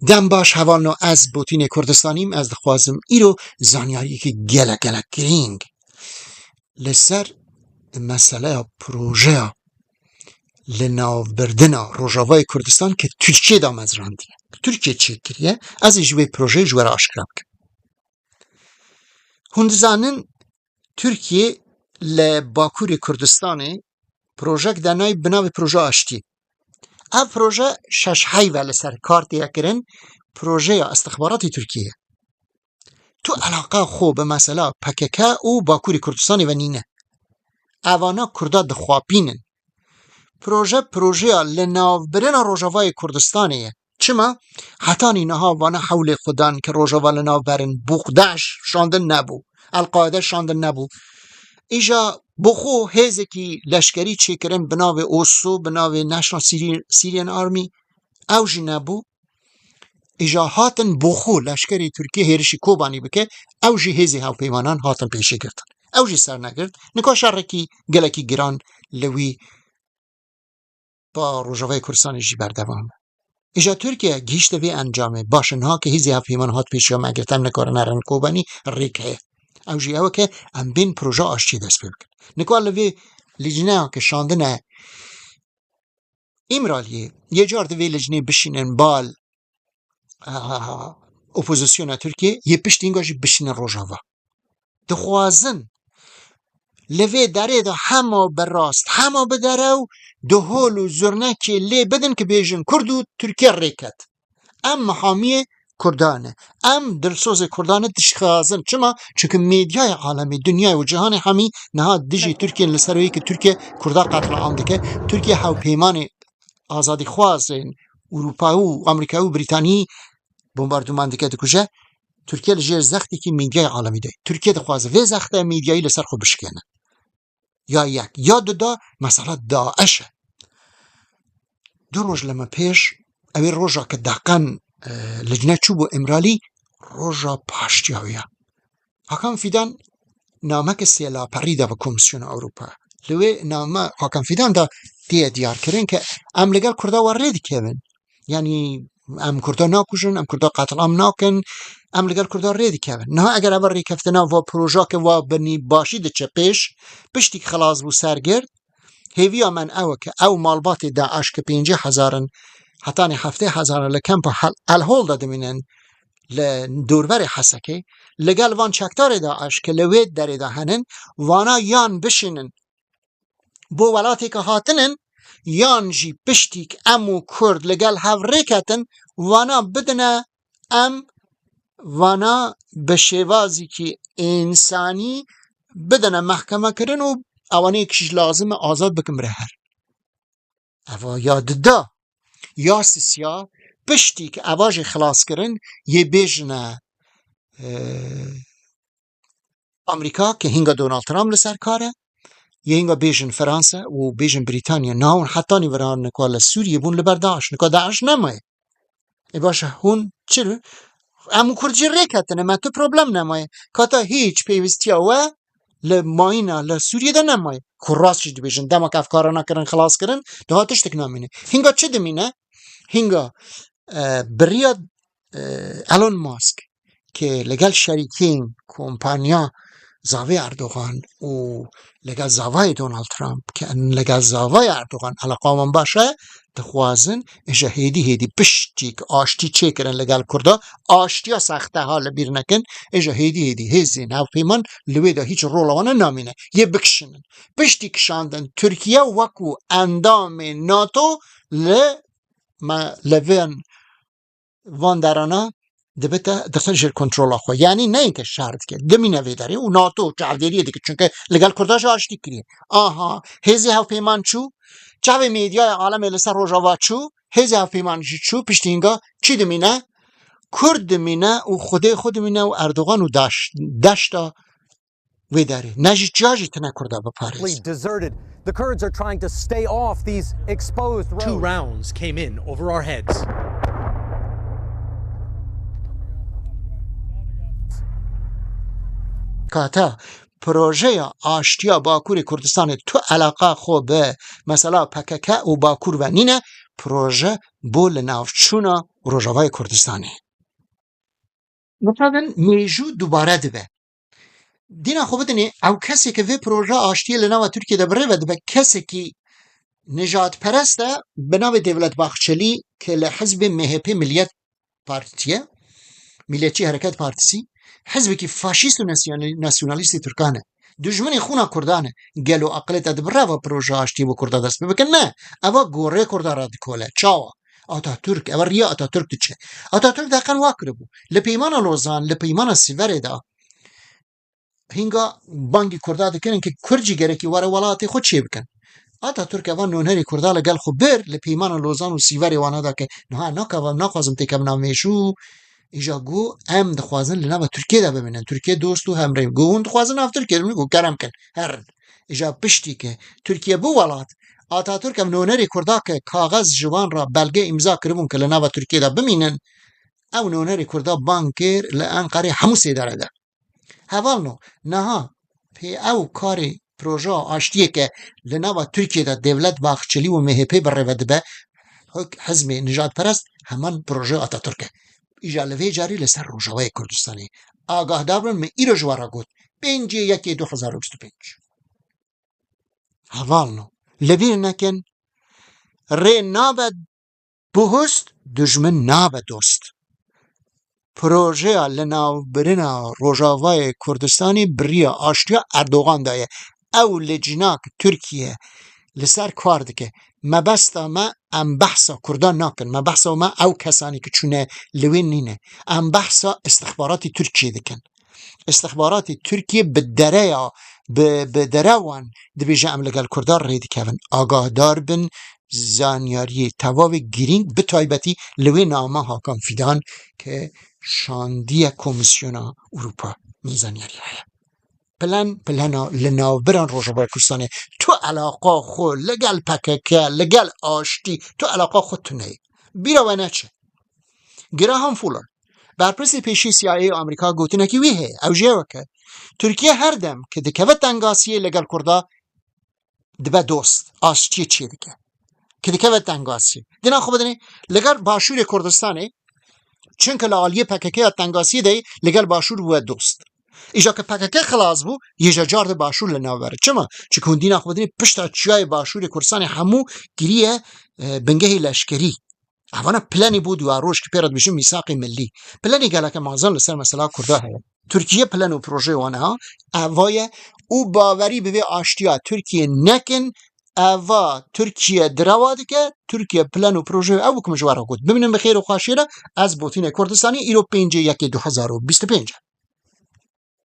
دم باش هوانو از بوتین کردستانیم از دخوازم ایرو زانیاری که گله گرینگ لسر مسئله پروژه لناو بردنا روژاوای کردستان که ترکیه دام از راندیه ترکیه چه کریه از جوی پروژه جوی را آشکرا بکن هندزانن ترکیه لباکور کردستانه پروژه دنای بناو پروژه آشتی اف پروژه شش حیوه لسر کارتیا کرن پروژه استخباراتی ترکیه تو علاقه خوب به مسئله پککه و باکور کردستانی و نینه اوانا کرده دخوابینن پروژه لناو برنا روژاوای کردستانیه چما حتی اینها وانا حول خودان که روژاوا لناو برن بوخدش شاندن نبو القاعده شاندن نبو ایجا بخو هزکی لشکری چه کرن بناو اوسو بناو نشنال سیریان آرمی اوجی نبو ایجا هاتن بخو لشکری ترکیه هیرشی کوبانی بکه اوجی هزی هاو پیمانان هاتن پیشی گرتن اوجی سر نگرد نکا شرکی گلکی گران لوی با روژاوای کردستان جی بردوام ایجا ترکیه گیشت وی انجامه باشنها که هیزی هاو پیمان هات پیشی هم اگرتم نکارن هرن کوبانی ریکه اوجی او که ام بین پروژه آشتی دست بکن نکوال لوی لجنه که شاندنه امرالیه یه جار دوی لجنه بشینن بال اپوزیسیون ترکیه یه پشت اینگاجی بشینن روژاوا دخوازن لوی داره ده همه براست همه بداره و ده هول و زرنکی لی بدن که بیجن کردو ترکیه ریکت ام محامی کردانه ام دلسوز کردانه دشخازن چما؟ چون میدیای عالمی دنیای و جهان همی نها دجی ترکیه لسروی که ترکیه کردا قتل عام دکه ترکیه هاو پیمان آزادی خوازن اروپا و امریکا و بریتانی بمباردمان دکه دکوشه ترکیه لجیر زختی که میدیای عالمی ده ترکیه دخوازه وی زخته میدیایی لسر خود بشکنه یا یک یا دو مثلا داعشه دو روز لما پیش اوی روژا که دقن لجنه چوبو امرالی روژا پاشتیاویا حاکم فیدان نامه که سیلا پریده و کمیسیون اروپا لوی نامه حاکم فیدان دا دیار کرن که ام لگل کرده ورید کهون یعنی ام کرده ناکوشن ام کرده قتل ام ناکن ام لگل کرده رید کهون نه اگر اول ریکفتنا و پروژا که و بنی باشید چه پیش پشتی که خلاص بو سرگرد هیویا من او که او مالبات داعش که 50,000 حتی 7,000 لکمپ الهول داده منن لدوربر حسکه لگل وان چکتار داعش که لوید داره دهنن وانا یان بشینن بو ولاتی که هاتنن یان جی پشتی که امو کرد لگل هفره کتن وانا بدنه ام وانا به شوازی که انسانی بدنه محکمه کرن و اوانه کشش لازم آزاد بکن بره هر اوا یاد دا یا سیا پشتی که اواج خلاص کرن یه بیجنه امریکا که هنگا دونالد ترامپ لسر کاره یه هنگا بیجن فرانسه و بیجن بریتانیا ناون حتی نیوران نکوال سوریه بون لبرداش نکوال داعش نمایه ای باشه هون چرا؟ امو کرجی ریکتنه من تو پروبلم نمایه کاتا هیچ پیوستی و لماینا لسوریه ده نمایه که راست شد بیجن دمک افکارا نکرن خلاص کرن ده هاتش تک نامینه هنگا چه دمینه؟ هنگا بریاد الان ماسک که لگل شریکین کمپانیا زاوی اردوغان و لگل زاوی دونالد ترامپ که لگل زاوی اردوغان علاقه من باشه دخوازن اجا هیدی پشتی که آشتی چه کرن لگل کرده آشتی ها سخته حال بیر نکن اجا هیدی هزین او پیمان لویده هیچ رولوانه نامینه یه بکشنن پشتی کشاندن ترکیه وکو اندام ناتو لوین وان درانا دبته دفتر جر کنترل آخوا یعنی نه اینکه شرط که دمی نوی داری و ناتو چهردیریه دیگه چونکه لگل کرداش آشتی کریه آها هزی هاو پیمان چو چاوی میدیای عالم لسر روژاوا چو هزی هاو پیمان چو پشتی اینگا چی دمینه؟ کرد دمینه و خود دمینه و اردوغان و دشتا وی داری نجی جاجی تنه کرده بپاریز The Kurds are trying to stay off these exposed roads. 2 rounds came in over our heads. کاتا پروژه آشتیا باکور کردستان تو علاقه خوب مثلا پککه و باکور و نینه پروژه بول نافچونا روجاوای کردستانی مثلا میجو دوباره دبه دینا خو بدنی او کسی که وی پروژه آشتی لناو ترکیه ده بره و دبه کسی که نجات پرسته به نام دولت باخچلی که لحزب مهپ ملیت پارتیه ملیتی حرکت پارتیسی حزبی که فاشیست و ناسیونالیستی ترکانه دجمنی خونا کردانه گلو اقلیت ادبره و پروژه آشتی و کرده دست بکن نه اوا گوره کرده رادیکوله چاوا آتاتورک اوا ریا آتاتورک دچه آتاتورک دقیقا واکره بو لپیمان لوزان لپیمان سیوره دا هنگا بانگی کرده دکنن که کرجی گرکی واره ولاتی خود چی بکن آتاتورک اوا نونهری کرده لگل خو بر لپیمان لوزان و سیوره وانا دا که نه ناقازم تکم نامیشو ایجا گو ام دخوازن لناو ترکیه دا ببینن ترکیه دوستو همراه گو اون دخوازن اف ترکیه میگو کرم کن هر ایجا پشتی که ترکیه بو ولات آتاتورک ام نونری کرده که کاغذ جوان را بلگه امضا کربون که لناو ترکیه دا ببینن او نونری کرده بانکر لانقره همو سیداره ده حوالنو نها پی او کاری پروژه آشتیه که لناو ترکیه دا دولت باخچلی و مهپی بر رود به حزب نجات پرست همان پروژه آتاتورکه ایجا لوی جاری لسر روجاوای کردستانی آگاه دابرن می ایرو جوارا گود 5/1/2025 حوالنو لوی نکن ری نابد بوهست دجمن نابد دوست پروژه لناو برنا روجاوای کردستانی بریا آشتیا اردوغان دایه او لجناک ترکیه لسر کار دکه مبستا ما ام بحثا کردان ناکن مبحثا ما او کسانی که چونه لوین نینه ام بحثا استخباراتی ترکیه دکن استخباراتی ترکیه به دروان دبیجه ام لگل کردار ریدی کون آگاه دار بن زانیاری تواو گیرینگ به تایبتی لوین نامه هاکان فیدان که شاندی کمیسیونا اروپا میزانیاری های پلنا لناوبران روجاوای کردستانی تو علاقا خو لگل پککه لگل آشتی تو علاقا خود تو نی بیرا و نچه گراهام فولر برپرسی پیشی CIA آمریکا گوتنه که ویه او جیوه که ترکیه هر دم که دکوت دنگاسیه لگل کرده دبه دوست آشتی چیه دکه که دکوت دنگاسیه دینا خوب بدنی لگر باشور کردستانی چونکه لالیه پککه دنگاسیه دی لگل باشور بود دوست ایجا که پککه خلاص بو یه جارد باشور لناو بره چما چه کندین اخو بدنی پشتا چیای باشور کردستان همو گریه بنگه لشکری اوانا پلانی بود و روش که پیرد بشیم میثاق ملی پلانی گله که مازن لسر مثلا کرده هست ترکیه پلان و پروژه وانها اوای او باوری به آشتیا ترکیه نکن اوا ترکیه درواده که ترکیه پلان و پروژه او کم جوارا گود ببینیم بخیر و خواشیره از بوتین کردستانی ایرو 5/1/2025